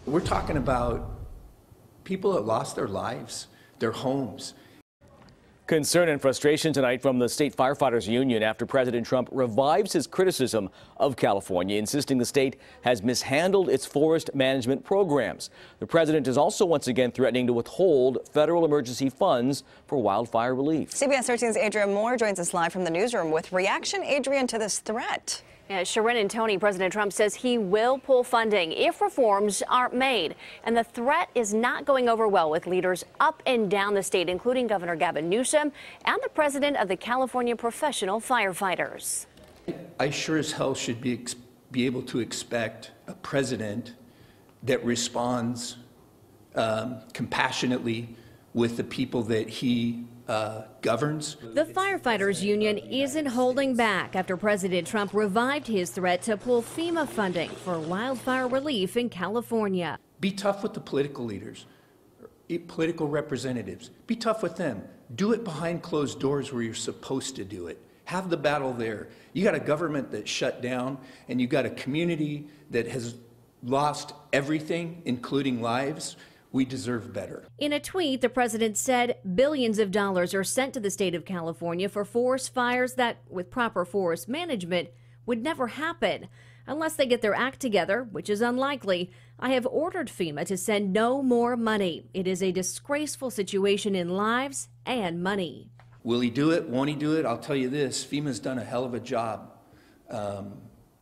We're talking about people that lost their lives, their homes. Concern and frustration tonight from the state firefighters union after President Trump revives his criticism of California, insisting the state has mishandled its forest management programs. The president is also once again threatening to withhold federal emergency funds for wildfire relief. CBS 13's Adrian Moore joins us live from the newsroom with reaction, Adrian, to this threat. Yeah, Sharon and Tony, President Trump says he will pull funding if reforms aren't made. And the threat is not going over well with leaders up and down the state, including Governor Gavin Newsom and the president of the California Professional Firefighters. I sure as hell should be able to expect a president that responds compassionately with the people that he governs. The firefighters union isn't holding back after President Trump revived his threat to pull FEMA funding for wildfire relief in California. Be tough with the political leaders, political representatives. Be tough with them. Do it behind closed doors where you're supposed to do it. Have the battle there. You got a government that's shut down, and you got a community that has lost everything, including lives. We deserve better. In a tweet, the president said billions of dollars are sent to the state of California for forest fires that, with proper forest management, would never happen. Unless they get their act together, which is unlikely, I have ordered FEMA to send no more money. It is a disgraceful situation in lives and money. Will he do it? Won't he do it? I'll tell you this, FEMA's done a hell of a job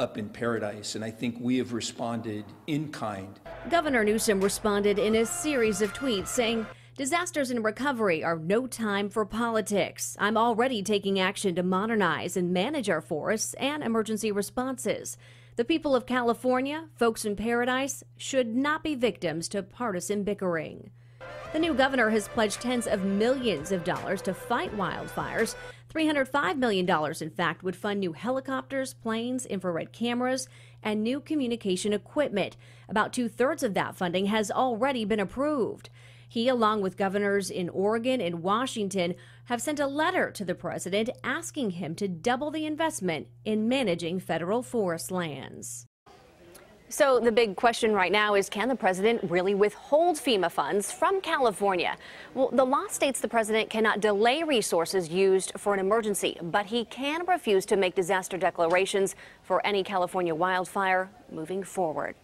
up in Paradise, and I think we have responded in kind. Governor Newsom responded in a series of tweets saying, "Disasters and recovery are no time for politics. I'm already taking action to modernize and manage our forests and emergency responses. The people of California, folks in Paradise, should not be victims to partisan bickering." The new governor has pledged tens of millions of dollars to fight wildfires. $305 million, in fact, would fund new helicopters, planes, infrared cameras, and new communication equipment. About 2/3 of that funding has already been approved. He, along with governors in Oregon and Washington, have sent a letter to the president asking him to double the investment in managing federal forest lands. So the big question right now is, can the president really withhold FEMA funds from California? Well, the law states the president cannot delay resources used for an emergency, but he can refuse to make disaster declarations for any California wildfire moving forward.